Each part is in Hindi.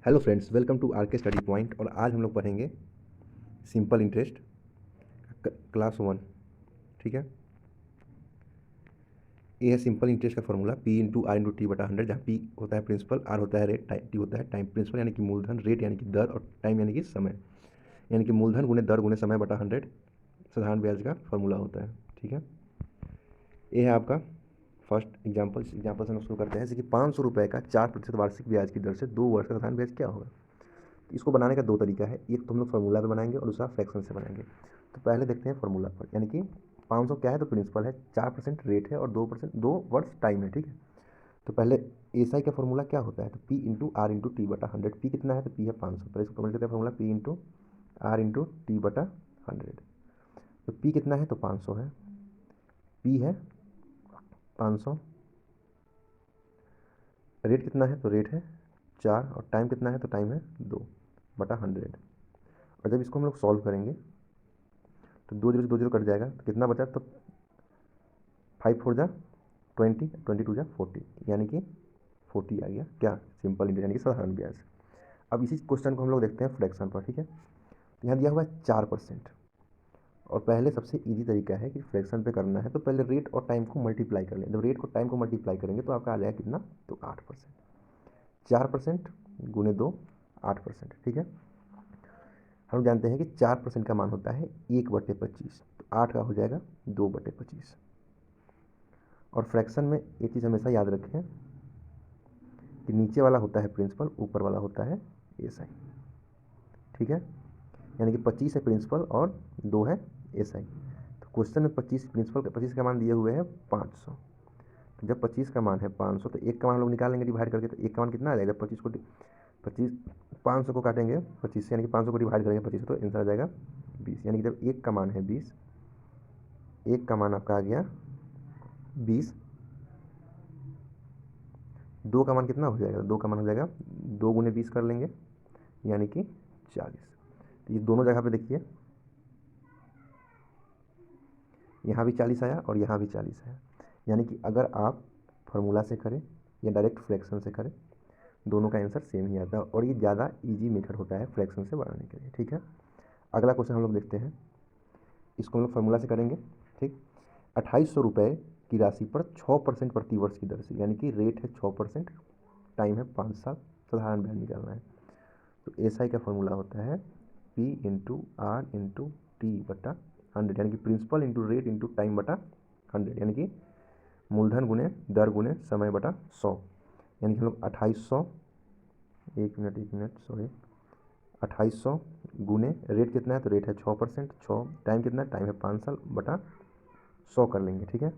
Hello friends, welcome to R K study point. और आज हम लोग पढ़ेंगे सिंपल इंटरेस्ट क्लास 1। ठीक है, ये है सिंपल इंटरेस्ट का formula P into R into T बटा 100, जहाँ पी होता है प्रिंसिपल, आर होता है रेट, टी होता है टाइम। प्रिंसिपल यानी कि मूलधन, रेट यानी कि दर, और टाइम यानी कि समय, यानी कि मूलधन गुणे दर गुणे समय बटा 100 साधारण ब्याज का फॉर्मूला होता है। ठीक है, ये है आपका फर्स्ट एग्जाम्पल। इस एग्जाम्पल से हम शुरू करते हैं। जैसे कि 500 रुपये का 4% वार्षिक ब्याज की दर से 2 वर्ष का साधारण ब्याज क्या होगा। इसको बनाने का दो तरीका है, एक तो हम लोग फार्मूला पे बनाएंगे और दूसरा फ्रैक्शन से बनाएंगे। तो पहले देखते हैं फार्मूला पर। यानी कि 500 क्या है, तो प्रिंसिपल है, 4% रेट है और 2% 2 वर्ष टाइम है। ठीक है, तो पहले एस आई का फॉर्मूला क्या होता है, तो P into R into T बटा 100। पी कितना है, तो पी है 500। पहले इसको समझ लेते हैं formula, P into R into T बटा 100। तो पी कितना है, तो 500 है, पी है 500। रेट कितना है, तो रेट है 4, और टाइम कितना है, तो टाइम है 2 बटा 100। और जब इसको हम लोग सॉल्व करेंगे तो 2 जीरो से 2 जीरो कट जाएगा, तो कितना बचा, तो 5 4 जा 20, 22 जा 40, यानी कि 40 आ गया। क्या, सिंपल इंटरेस्ट यानी कि साधारण ब्याज। अब इसी क्वेश्चन को हम लोग देखते हैं फ्रैक्शन पर। ठीक है, तो यहाँ दिया हुआ है 4%। और पहले सबसे इजी तरीका है कि फ्रैक्शन पे करना है तो पहले रेट और टाइम को मल्टीप्लाई कर लें। जब रेट को टाइम को मल्टीप्लाई करेंगे तो आपका आ जाएगा कितना, तो 8%। 4% गुने 2, 8%। ठीक है, हम जानते हैं कि 4% का मान होता है 1/25, तो 8 का हो जाएगा 2/25। और फ्रैक्शन में एक चीज़ हमेशा याद रखें कि नीचे वाला होता है प्रिंसिपल, ऊपर वाला होता है एस आई। ठीक है, यानी कि 25 है प्रिंसिपल और 2 है एस आई। तो क्वेश्चन में 25 प्रिंसिपल, 25 का मान दिए हुए हैं 500। तो जब 25 का मान है 500 तो एक का मान हम लोग निकालेंगे डिवाइड करके, तो एक का मान कितना आ जाएगा, 25 500 को काटेंगे 25 से, यानी कि 500 को डिवाइड करेंगे 25 तो आंसर आ जाएगा 20। यानी कि जब एक का मान है 20, एक का मान आपका आ गया 20, 2 का मान कितना हो जाएगा, 2 का मान हो जाएगा 2 गुने 20 कर लेंगे, यानी कि 40। तो ये दोनों जगह पे देखिए, यहाँ भी 40 आया और यहाँ भी 40 आया। यानी कि अगर आप फार्मूला से करें या डायरेक्ट फ्रैक्शन से करें, दोनों का आंसर सेम ही आता है, और ये ज़्यादा इजी मेथड होता है फ्रैक्शन से बनाने के लिए। ठीक है, अगला क्वेश्चन हम लोग देखते हैं। इसको हम लोग फार्मूला से करेंगे। ठीक, 2800 रुपये की राशि पर 6% प्रतिवर्ष की दर से, यानी कि रेट है 6%, टाइम है 5 साल, साधारण ब्याज निकालना है। तो एस आई का फॉर्मूला होता है P into R into T बटा 100, यानी कि principal into rate into time बटा 100, यानी कि मूलधन गुने दर गुने समय बटा 100। यानी कि हम लोग 2800, एक मिनट सॉरी, 2800 गुने रेट कितना है, तो रेट है 6%, 6 टाइम कितना है, टाइम है 5 साल बटा 100 कर लेंगे। ठीक है,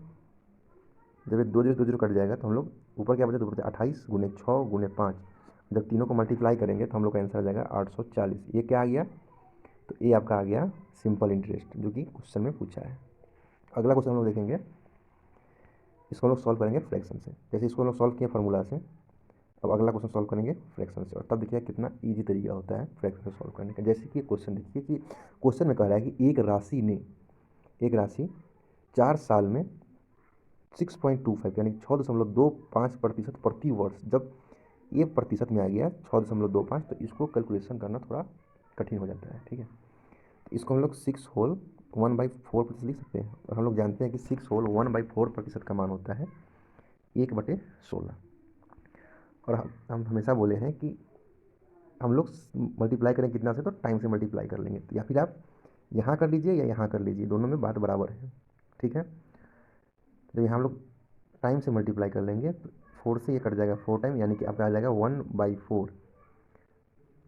जब ये 2 जीरो कट जाएगा तो हम लोग ऊपर क्या बचा, 2 बचा 28 गुने 6 गुने 5। जब तीनों को मल्टीप्लाई करेंगे तो हम लोग का आंसर आ जाएगा 840। ये क्या आ गया, तो ये आपका आ गया सिंपल इंटरेस्ट, जो कि क्वेश्चन में पूछा है। अगला क्वेश्चन हम लोग देखेंगे, इसको हम लोग सॉल्व करेंगे फ्रैक्शन से। जैसे इसको हम लोग सॉल्व किए फार्मूला से, अब अगला क्वेश्चन सॉल्व करेंगे फ्रैक्शन से, और तब देखिए कितना इजी तरीका होता है फ्रैक्शन से सॉल्व करने का। जैसे कि क्वेश्चन देखिए कि क्वेश्चन में कह रहा है कि एक राशि 4 साल में 6.25 यानी 6.25% प्रति वर्ष, जब ये प्रतिशत में आ गया 6.25, तो इसको कैलकुलेशन करना थोड़ा कठिन हो जाता है। ठीक है, तो इसको हम लोग 6 होल 1/4% लिख सकते हैं, और हम लोग जानते हैं कि 6 होल 1/4% का मान होता है 1/16। और हम हमेशा बोले हैं कि हम लोग मल्टीप्लाई करें कितना से, तो टाइम से मल्टीप्लाई कर लेंगे, या फिर आप यहाँ कर लीजिए या यहाँ कर लीजिए, दोनों में बात बराबर है। ठीक है, जब यहाँ हम लोग टाइम से मल्टीप्लाई कर लेंगे तो 4 से ये कट जाएगा 4 टाइम, यानी कि आपका आ जाएगा 1/4।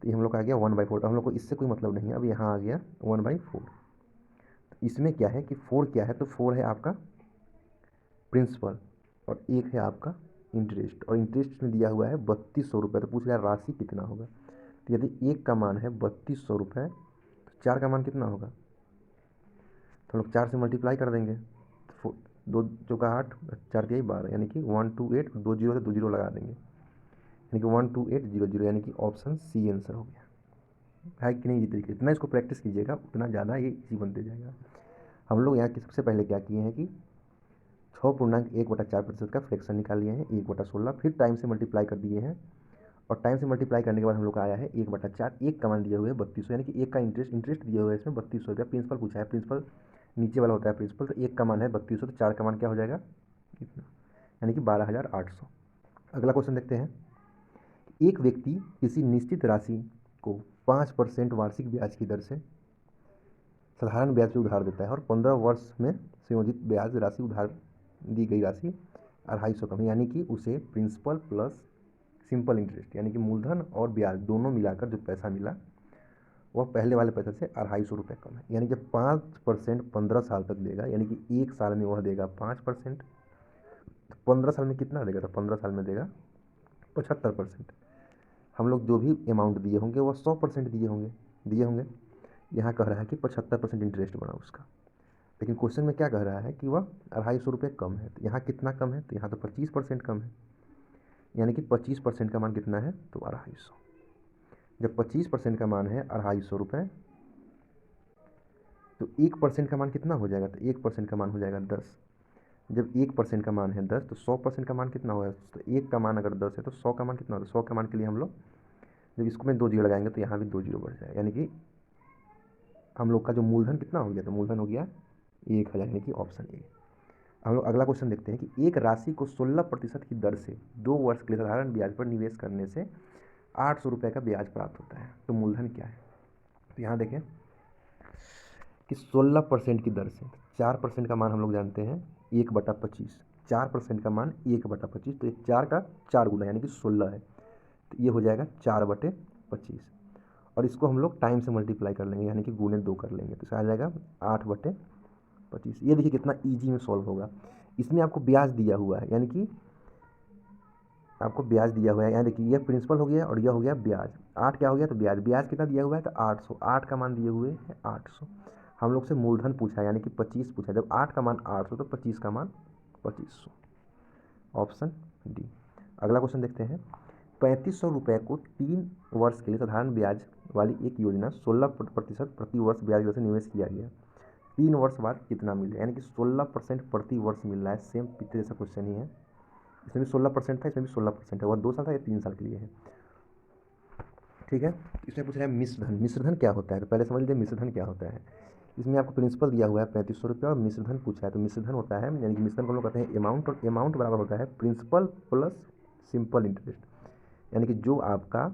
तो ये हम लोग का आ गया 1/4। हम लोग को इससे कोई मतलब नहीं है, अब यहाँ आ गया 1/4। तो इसमें क्या है कि 4 क्या है, तो 4 है आपका प्रिंसिपल और 1 है आपका इंटरेस्ट, और इंटरेस्ट में दिया हुआ है 3200 रुपये। तो पूछ रहा है राशि कितना होगा। तो यदि 1 का मान है 3200 रुपये, तो 4 का मान कितना होगा, तो हम लोग 4 से मल्टीप्लाई कर देंगे, तो 2 चौका 8, 4 तिहाई 12, यानी कि 128, 2 जीरो से 2 जीरो लगा देंगे, यानी कि 12800, यानी कि ऑप्शन सी आंसर हो गया। है कि नहीं, ये तरीके जितना इसको प्रैक्टिस कीजिएगा उतना ज़्यादा ये इजी बनते जाएगा। हम लोग यहाँ की सबसे पहले क्या किए हैं कि 6.1/4% का फ्रैक्शन निकाल लिए हैं 1/16, फिर टाइम से मल्टीप्लाई कर दिए हैं, और टाइम से मल्टीप्लाई करने के बाद हम लोग का आया है 1/4। एक का मान दिया हुआ है 3200, यानी कि एक का इंटरेस्ट दिया हुआ है इसमें 3200 रुपया। प्रिंसिपल पूछा है, प्रिंसिपल नीचे वाला होता है प्रिंसिपल, तो एक का मान है 3200, तो 4 का मान क्या हो जाएगा इतना, यानी कि 12,800। अगला क्वेश्चन देखते हैं। एक व्यक्ति किसी निश्चित राशि को 5% वार्षिक ब्याज की दर से साधारण ब्याज पे उधार देता है और 15 वर्ष में संयोजित ब्याज राशि उधार दी गई राशि 250 कम है, यानी कि उसे प्रिंसिपल प्लस सिंपल इंटरेस्ट यानी कि मूलधन और ब्याज दोनों मिलाकर जो पैसा मिला वह पहले वाले पैसे से 250 रुपये कम है। यानी जब 5% 15 साल तक देगा, यानी कि एक साल में वह देगा 5%, तो 15 साल में कितना देगा, तो 15 साल में देगा 75%। हम लोग जो भी अमाउंट दिए होंगे वह 100% दिए होंगे। यहाँ कह रहा है कि 75% इंटरेस्ट बना उसका, लेकिन क्वेश्चन में क्या कह रहा है कि वह 250 रुपये कम है। तो यहाँ कितना कम है, तो यहाँ तो 25% कम है, यानी कि 25% का मान कितना है, तो 250। जब 25% का मान है 250 रुपये, तो 1% का मान कितना हो जाएगा, तो 1% का मान हो जाएगा 10। जब 1% का मान है 10, तो 100% का मान कितना होगा, तो 1 का मान अगर 10 है तो 100 का मान कितना होगा। 100 का मान के लिए हम लोग जब इसको में 2 जीरो लगाएंगे तो यहाँ भी 2 जीरो बढ़ जाएगा, यानी कि हम लोग का जो मूलधन कितना हो गया, तो मूलधन हो गया 1000, यानी कि ऑप्शन ए। हम लोग अगला क्वेश्चन देखते हैं कि एक राशि को 16% की दर से 2 वर्ष के लिए साधारण ब्याज पर निवेश करने से 800 रुपये का ब्याज प्राप्त होता है, तो मूलधन क्या है। तो यहाँ देखें कि 16% की दर से 4% का मान हम लोग जानते हैं 1/25, 4% का मान 1/25, तो 4 का 4 गुना यानी कि 16 है, तो ये हो जाएगा 4/25। और इसको हम लोग टाइम से मल्टीप्लाई कर लेंगे, यानी कि गुने 2 कर लेंगे, तो आ जाएगा 8/25। ये देखिए कितना ईजी में सॉल्व होगा। इसमें आपको ब्याज दिया हुआ है, यानी कि आपको ब्याज दिया हुआ है, यहाँ देखिए यह प्रिंसिपल हो गया और यह हो गया ब्याज। 8 क्या हो गया, तो ब्याज कितना दिया हुआ है, तो 800। 8 का मान दिए हुए है 800। हम लोग से मूलधन पूछा यानी कि 25 पूछा। जब 8 का मान 800 तो 25 का मान 2500, ऑप्शन डी। अगला क्वेश्चन देखते हैं। 3500 रुपये को 3 वर्ष के लिए साधारण ब्याज वाली एक योजना 16% प्रति वर्ष ब्याज दर से निवेश किया गया, 3 वर्ष बाद कितना मिलेगा, यानी कि 16% प्रति वर्ष मिल रहा है। सेम पिछले जैसा क्वेश्चन ही है, इसमें भी 16% था, इसमें भी 16% है। वह 2 साल था या 3 साल के लिए है, ठीक है। इसमें पूछ रहा है मिश्रधन। मिश्रधन क्या होता है, तो पहले समझ लीजिए मिश्रधन क्या होता है। इसमें आपको प्रिंसिपल दिया हुआ है 3500 रुपये और मिश्रधन पूछा है। तो मिश्रधन होता है, यानी कि मिश्रधन को हम लोग कहते हैं अमाउंट, और अमाउंट बराबर होता है प्रिंसिपल प्लस सिंपल इंटरेस्ट, यानी कि जो आपका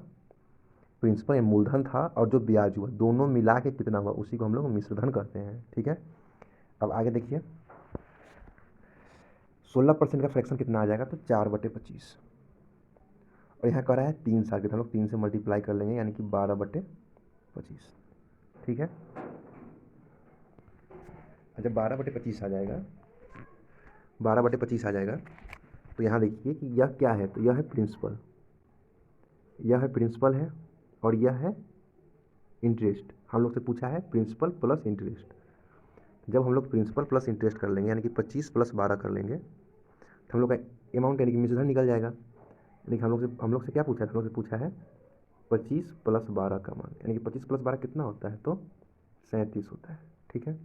प्रिंसिपल या मूलधन था और जो ब्याज हुआ दोनों मिला के कितना हुआ, उसी को हम लोग मिश्रधन कहते हैं, ठीक है। अब आगे देखिए 16% का फ्रैक्शन कितना आ जाएगा, तो 4/25। और यहाँ कह रहा है 3 साल के, तो हम लोग 3 से मल्टीप्लाई कर लेंगे, यानी कि 12/25, ठीक है। अच्छा 12/25 आ जाएगा, 12/25 आ जाएगा, तो यहाँ देखिए कि यह क्या है, तो यह है प्रिंसिपल, यह है प्रिंसिपल है और यह है इंटरेस्ट। हम लोग से पूछा है प्रिंसिपल प्लस इंटरेस्ट। जब हम लोग प्रिंसिपल प्लस इंटरेस्ट कर लेंगे, यानी कि 25 + 12 कर लेंगे, तो हम लोग का अमाउंट यानी कि मिश्रधन निकल जाएगा। यानी कि हम लोग से क्या पूछा है, हम लोग से पूछा है 25 + 12 का मान, यानी कि 25 + 12 कितना होता है, तो 37 होता है, ठीक है।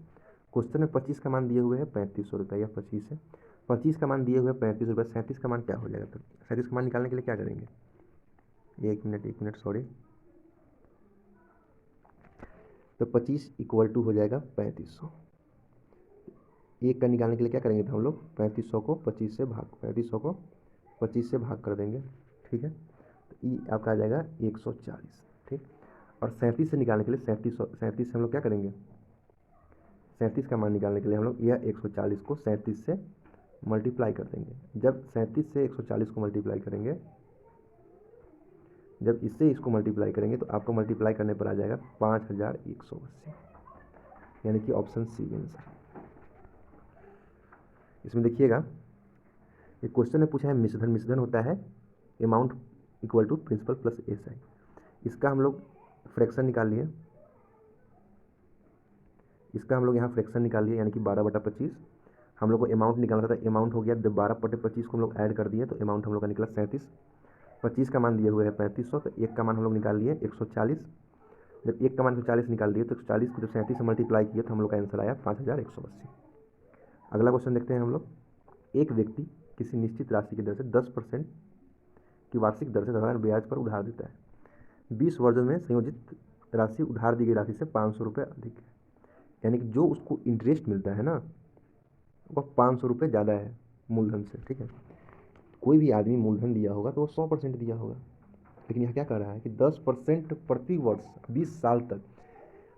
क्वेश्चन में 25 का मान दिए हुए है 3500 रुपये, या 25 है। 25 का मान दिए हुए 35 रुपये, 37 का मान क्या हो जाएगा, तो 37 का मान निकालने के लिए क्या करेंगे, एक मिनट सॉरी, तो 25 = हो जाएगा 3500। एक का निकालने के लिए क्या करेंगे, तो हम लोग 3500 को 25 से भाग कर देंगे, ठीक है। तो ये आपका आ जाएगा 140, ठीक। और 37 से निकालने के लिए 37 से हम लोग क्या करेंगे, 37 का मान निकालने के लिए हम लोग यह 140 को 37 से मल्टीप्लाई कर देंगे। जब 37 से 140 को मल्टीप्लाई करेंगे, जब इससे इसको मल्टीप्लाई करेंगे तो आपको मल्टीप्लाई करने पर आ जाएगा 5180, यानी कि ऑप्शन सी आंसर। इसमें देखिएगा ये क्वेश्चन में पूछा है मिश्रधन। मिश्रधन होता है अमाउंट = प्रिंसिपल प्लस SI। इसका हम लोग फ्रैक्शन निकाल लिए, इसका हम लोग यहाँ फ्रैक्शन निकाल लिए, यानी कि 12/25। हम लोग को अमाउंट निकालना था, अमाउंट हो गया। जब 12/25 को हम लोग ऐड कर दिए तो अमाउंट हम लोग का निकला 37। 25 का मान दिए हुए है 3500, तो एक का मान हम लोग निकाल लिए 140। जब एक का मान 140 निकाल दिए तो 140 को जब 37 से मल्टीप्लाई किए तो हम लोग का आंसर आया 5180। अगला क्वेश्चन देखते हैं हम लोग। एक व्यक्ति किसी निश्चित राशि की दर से 10% कि वार्षिक दर से साधारण ब्याज पर उधार देता है। 20 वर्षों में संयोजित राशि उधार दी गई राशि से 500 रुपये अधिक है, यानी कि जो उसको इंटरेस्ट मिलता है ना वह 500 रुपये ज़्यादा है मूलधन से। ठीक है, कोई भी आदमी मूलधन दिया होगा तो वो 100% दिया होगा, लेकिन यहाँ क्या कह रहा है कि 10% प्रति वर्ष 20 साल तक।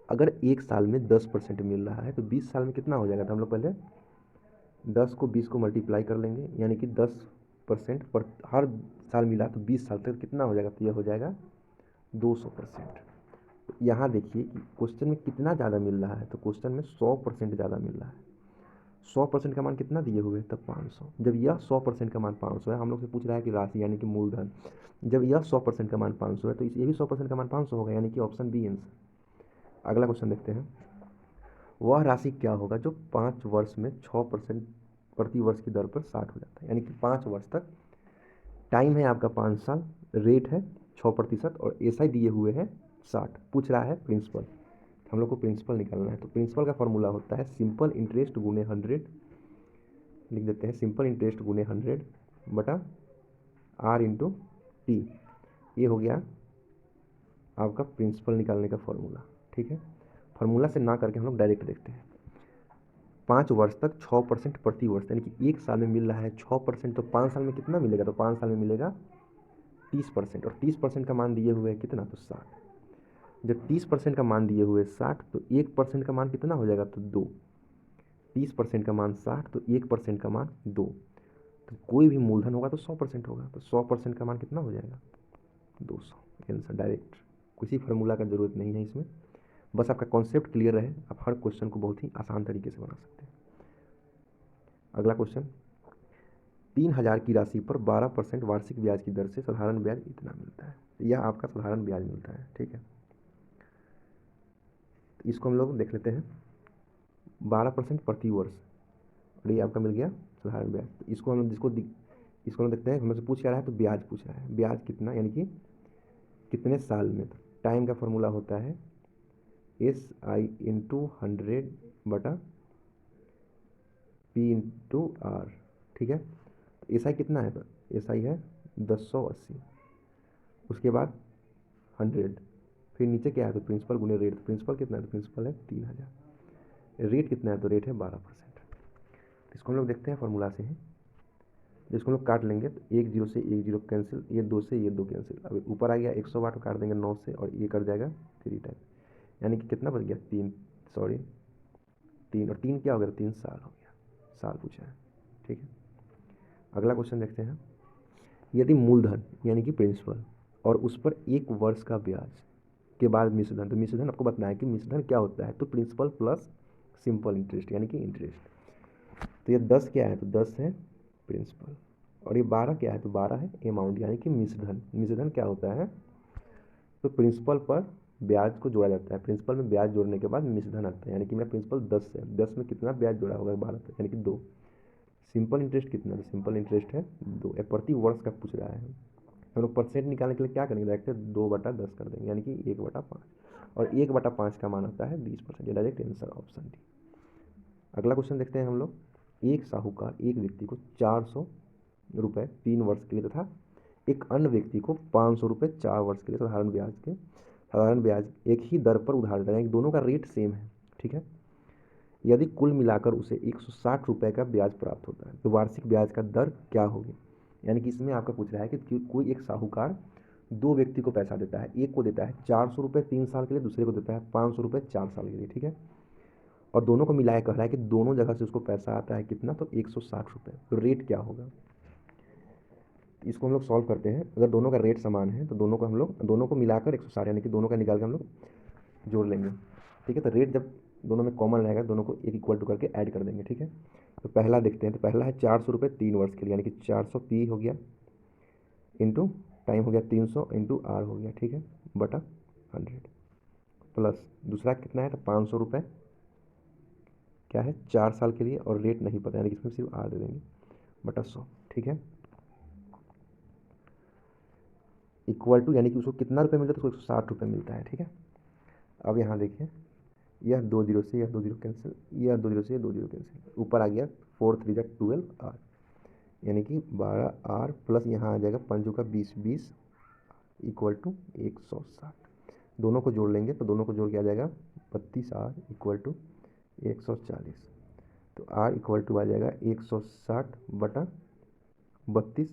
अगर एक साल में 10% मिल रहा है तो 20 साल में कितना हो जाएगा? तो हम लोग पहले 10 को 20 को मल्टीप्लाई कर लेंगे, यानी कि 10% पर हर साल मिला तो 20 साल तक कितना हो जाएगा? तो यह हो जाएगा 200%। तो यहाँ देखिए कि क्वेश्चन में कितना ज़्यादा मिल रहा है, तो क्वेश्चन में 100% ज़्यादा मिल रहा है। 100% का मान कितना दिए हुए हैं? तब 500। जब यह 100% का मान 500 है, हम लोग से पूछ रहा है कि राशि यानी कि मूलधन, जब यह 100% का मान 500 है तो ये भी 100% का मान 500 होगा, यानी कि ऑप्शन बी आंसर। अगला क्वेश्चन देखते हैं, वह राशि क्या होगा जो 5 वर्ष में 6% प्रति वर्ष की दर पर 60 हो जाता है, यानी कि 5 वर्ष तक टाइम है आपका 5 साल, रेट है 6% और एसआई दिए हुए हैं 60। पूछ रहा है प्रिंसिपल, हम लोग को प्रिंसिपल निकालना है। तो प्रिंसिपल का फॉर्मूला होता है सिंपल इंटरेस्ट गुने 100, लिख देते हैं सिंपल इंटरेस्ट गुने 100 बटा आर इंटू टी। ये हो गया आपका प्रिंसिपल निकालने का फॉर्मूला। ठीक है, फार्मूला से ना करके हम लोग डायरेक्ट देखते हैं। 5 वर्ष तक 6% प्रति वर्ष, यानी कि एक साल में मिल रहा है 6%, तो 5 साल में कितना मिलेगा? तो 5 साल में मिलेगा 30%, और 30% का मान दिए हुए है कितना? तो 60। जब 30% का मान दिए हुए 60 तो 1% का मान कितना हो जाएगा? तो 2। 30% का मान 60 तो 1% का मान 2। तो कोई भी मूलधन होगा तो 100% होगा, तो 100% का मान कितना हो जाएगा? 200। आंसर डायरेक्ट, किसी फार्मूला का जरूरत नहीं है इसमें, बस आपका कॉन्सेप्ट क्लियर रहे, आप हर क्वेश्चन को बहुत ही आसान तरीके से बना सकते हैं। अगला क्वेश्चन, 3000 की राशि पर 12% वार्षिक ब्याज की दर से साधारण ब्याज इतना मिलता है। यह आपका साधारण ब्याज मिलता है। ठीक है, तो इसको हम लोग देख लेते हैं। 12% प्रति वर्ष, और ये आपका मिल गया साधारण ब्याज। तो इसको हम लोग इसको हम देखते हैं, हमसे पूछ क्या रहा है? तो ब्याज पूछ रहा है, ब्याज कितना, यानी कि कितने साल में। तो टाइम का फॉर्मूला होता है SI इंटू 100 बटा P इंटू आर। ठीक है, तो SI कितना है? तो SI है 1080, उसके बाद 100, फिर नीचे क्या है? तो प्रिंसिपल गुने रेट। तो प्रिंसिपल कितना है? तो प्रिंसिपल है 3000। रेट कितना है? तो रेट है 12%। इसको हम लोग देखते हैं फॉर्मूला से ही, जिसको हम लोग काट लेंगे तो 1 0 से 1 0 कैंसिल, ये 2 से ये 2 कैंसिल। अब ऊपर आ गया 108 काट देंगे 9 से, और ये कट जाएगा 3 टाइम, यानी कि कितना बच गया? 3 और 3 क्या हो गया? 3 साल हो गया, साल पूछा है। ठीक है, अगला क्वेश्चन देखते हैं, यदि मूलधन यानी कि प्रिंसिपल और उस पर 1 वर्ष का ब्याज के बाद मिश्रधन, तो मिश्रधन आपको बताना है कि मिश्रधन क्या होता है। तो प्रिंसिपल प्लस सिंपल इंटरेस्ट यानी कि इंटरेस्ट। तो ये 10 क्या है? तो 10 है प्रिंसिपल, और ये 12 क्या है? तो 12 है अमाउंट यानी कि मिश्रधन। मिश्रधन क्या होता है? तो प्रिंसिपल पर ब्याज को जोड़ा जाता है, प्रिंसिपल में ब्याज जोड़ने के बाद मिश्रधन आता है, यानी कि मेरा प्रिंसिपल 10 है, 10 में कितना ब्याज जोड़ा होगा? 12 तक, यानी कि 2। सिंपल इंटरेस्ट कितना? तो सिंपल इंटरेस्ट है 2। प्रति वर्ष का पूछ रहा है, हम लोग परसेंट निकालने के लिए क्या करेंगे? डायरेक्ट 2/10 कर देंगे, यानी कि 1/5, और 1/5 का मान आता है 20%। ये डायरेक्ट आंसर ऑप्शन डी। अगला क्वेश्चन देखते हैं हम लोग, एक साहूकार एक व्यक्ति को 400 रुपये 3 वर्ष के लिए तथा एक अन्य व्यक्ति को 500 रुपये 4 वर्ष के लिए साधारण ब्याज एक ही दर पर उधार देता है, दोनों का रेट सेम है। ठीक है, यदि कुल मिलाकर उसे 160 रुपये का ब्याज प्राप्त होता है तो वार्षिक ब्याज का दर क्या होगी? यानी कि इसमें आपका पूछ रहा है कि कोई एक साहूकार 2 व्यक्ति को पैसा देता है, एक को देता है 400 रुपये 3 साल के लिए, दूसरे को देता है 500 रुपये 4 साल के लिए। ठीक है, और दोनों को मिलाया कह रहा है कि दोनों जगह से उसको पैसा आता है कितना? तो 160 रुपये। तो रेट क्या होगा? इसको हम लोग सॉल्व करते हैं। अगर दोनों का रेट समान है तो दोनों को मिलाकर 160, यानी कि दोनों का निकाल के हम लोग जोड़ लेंगे। ठीक है, तो रेट जब दोनों में कॉमन रहेगा दोनों को एक इक्वल टू करके ऐड कर देंगे। ठीक है, तो पहला देखते हैं। तो पहला है 400 रुपये 3 वर्ष के लिए, यानी कि 400 पी हो गया इंटू टाइम हो गया 300 इंटू आर हो गया। ठीक है, बटा 100 प्लस दूसरा कितना है? तो 500 रुपये क्या है? 4 साल के लिए, और रेट नहीं पता, यानी कि इसमें सिर्फ आर दे देंगे, बटा 100। ठीक है, इक्वल टू, यानी कि उसको कितना रुपये मिलता है? तो उसको 160 रुपये मिलता है। ठीक है, अब यहाँ देखिए, यह 2 0 से यह 2 0 कैंसिल, यह 2 0 से यह 2 0 कैंसिल, ऊपर आ गया 4 3 12 आर, यानी कि 12R प्लस यहाँ आ जाएगा 5 का 20, 20 इक्वल टू 160। दोनों को जोड़ लेंगे तो दोनों को जोड़ के आ जाएगा 32R इक्वल टू 140। तो R इक्वल टू आ जाएगा 160 बटा 32,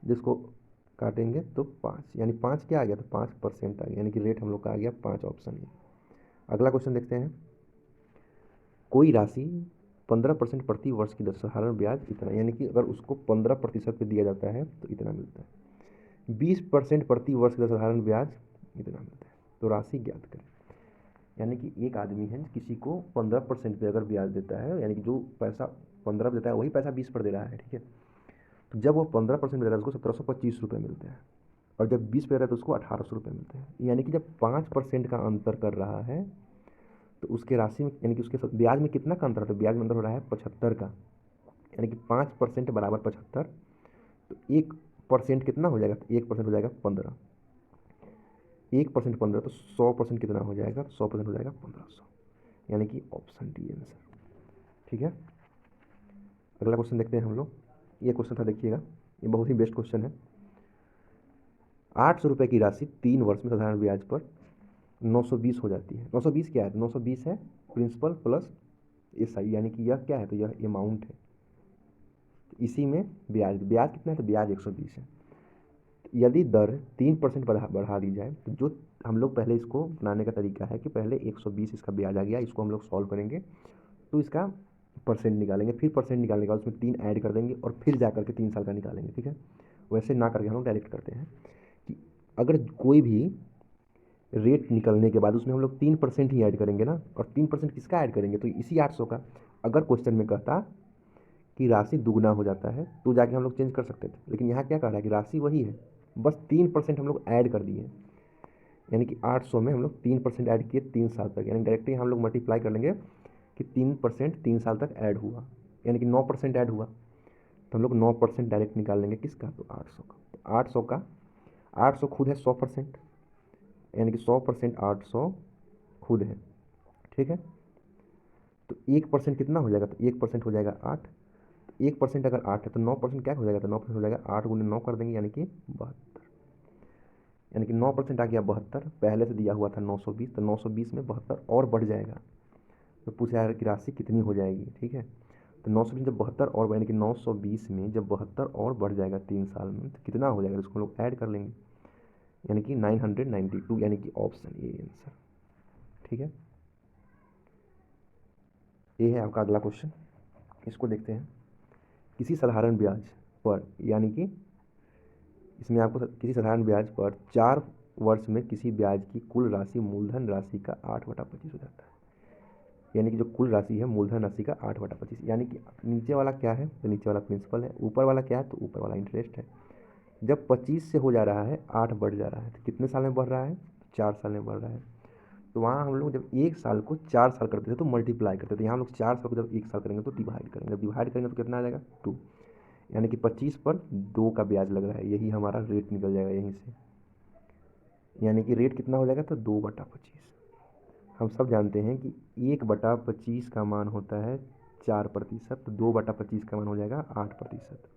जिसको काटेंगे तो 5, यानी 5 क्या आ गया, तो 5% आ गया, यानी कि रेट हम लोग का आ गया 5, ऑप्शन है। अगला क्वेश्चन देखते हैं। कोई राशि 15% प्रति वर्ष की दर साधारण ब्याज इतना, यानी कि अगर उसको 15% पे दिया जाता है तो इतना मिलता है। 20% प्रति वर्ष की दर साधारण ब्याज इतना मिलता है, तो राशि ज्ञात करें। यानी कि एक आदमी है किसी को 15% पे अगर ब्याज देता है, यानी कि जो पैसा 15 देता है वही पैसा 20 पर दे रहा है, ठीक है। तो जब वो 15% देता है उसको 1725 रुपये मिलते हैं, और जब 20 पे रहता है तो उसको 1800 रुपये मिलते हैं। यानी कि जब 5% का अंतर कर रहा है तो उसके राशि में, यानी कि उसके ब्याज में कितना का अंतर है, तो ब्याज में अंतर हो रहा है 75 का, यानी कि 5% बराबर 75। तो 1% कितना हो जाएगा, तो 1% हो जाएगा 15, 1% 15, तो 100% कितना हो जाएगा, 100% हो जाएगा 1500, यानी कि ऑप्शन डी आंसर, ठीक है। अगला क्वेश्चन देखते हैं हम लोग। ये क्वेश्चन था, देखिएगा, ये बहुत ही बेस्ट क्वेश्चन है। 800 रुपये की राशि 3 वर्ष में साधारण ब्याज पर 920 हो जाती है। 920 क्या है, 920 है प्रिंसिपल प्लस SI, यानी कि यह क्या है, तो यह अमाउंट है। इसी में ब्याज, ब्याज कितना है, तो ब्याज 120 है। यदि दर 3% बढ़ा दी जाए, तो जो हम लोग पहले इसको बनाने का तरीका है कि पहले 120 इसका ब्याज आ गया, इसको हम लोग सॉल्व करेंगे, तो इसका परसेंट निकालेंगे, फिर परसेंट निकालने के बाद उसमें 3 ऐड कर देंगे और फिर जा करके 3 साल का निकालेंगे, ठीक है। वैसे ना करके हम लोग डायरेक्ट करते हैं कि अगर कोई भी रेट निकलने के बाद उसमें हम लोग 3% ही ऐड करेंगे ना, और 3% किसका ऐड करेंगे, तो इसी 800 का। अगर क्वेश्चन में कहता कि राशि दुगना हो जाता है तो जाके हम लोग चेंज कर सकते थे, लेकिन यहाँ क्या कह रहा है कि राशि वही है, बस 3% हम लोग ऐड कर दिए, यानी कि 800 में हम लोग 3% ऐड किए 3 साल तक, यानी डायरेक्टली हम लोग मल्टीप्लाई कर लेंगे कि 3% 3 साल तक ऐड हुआ, यानी कि 9% ऐड हुआ, तो हम लोग 9% डायरेक्ट निकाल लेंगे किसका, तो 800 का। तो 800 का 800 खुद है 100%, यानी कि 100% 800 खुद है, ठीक है। तो 1% कितना हो जाएगा, तो 1% हो जाएगा 8। तो 1% अगर 8 है तो 9% क्या हो जाएगा, तो 9% हो जाएगा 8 गुने 9 कर देंगे, यानी कि 72, यानी कि 9% आ गया 72। पहले से दिया हुआ था 920, तो 920 में 72 और बढ़ जाएगा, तो पूछा जा रहा है कि राशि कितनी हो जाएगी, ठीक है। तो 920 जब 72 और, यानी कि 920 में जब 72 और बढ़ जाएगा 3 साल में, तो कितना हो जाएगा, इसको हम लोग ऐड कर लेंगे, यानी कि 992, यानी कि ऑप्शन ए आंसर, ठीक है। ये है आपका अगला क्वेश्चन, इसको देखते हैं। किसी साधारण ब्याज पर, यानी कि इसमें आपको किसी साधारण ब्याज पर 4 वर्ष में किसी ब्याज की कुल राशि मूलधन राशि का 8/25 हो जाता है, यानी कि जो कुल राशि है मूलधन राशि का 8/25, यानी कि नीचे वाला क्या है, तो नीचे वाला प्रिंसिपल है, ऊपर वाला क्या है, तो ऊपर वाला इंटरेस्ट है। जब 25 से हो जा रहा है 8 बढ़ जा रहा है, तो कितने साल में बढ़ रहा है, 4 साल में बढ़ रहा है। तो वहाँ हम लोग जब 1 साल को 4 साल करते थे तो मल्टीप्लाई करते थे, यहाँ हम लोग 4 साल को जब 1 साल करेंगे तो डिवाइड करेंगे, जब डिवाइड करेंगे तो कितना आ जाएगा, 2, यानी कि 25 पर 2 का ब्याज लग रहा है, यही हमारा रेट निकल जाएगा यहीं से, यानी कि रेट कितना हो जाएगा, तो 2/25। हम सब जानते हैं कि 1/25 का मान होता है 4%, तो 2/25 का मान हो जाएगा 8%,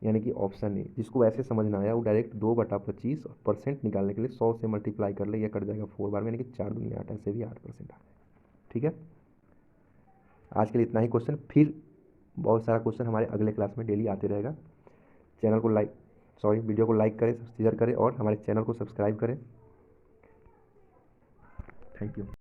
यानी कि ऑप्शन ए। जिसको वैसे समझ ना आया वो डायरेक्ट 2/25 और परसेंट निकालने के लिए 100 से मल्टीप्लाई कर ले, यह कट जाएगा 4 बार में, यानी कि 4 दूनी 8, ऐसे भी 8% आ जाएगा, ठीक है। आज के लिए इतना ही क्वेश्चन, फिर बहुत सारा क्वेश्चन हमारे अगले क्लास में डेली आते रहेगा। चैनल को वीडियो को लाइक करें, शेयर करें और हमारे चैनल को सब्सक्राइब करें। Thank you.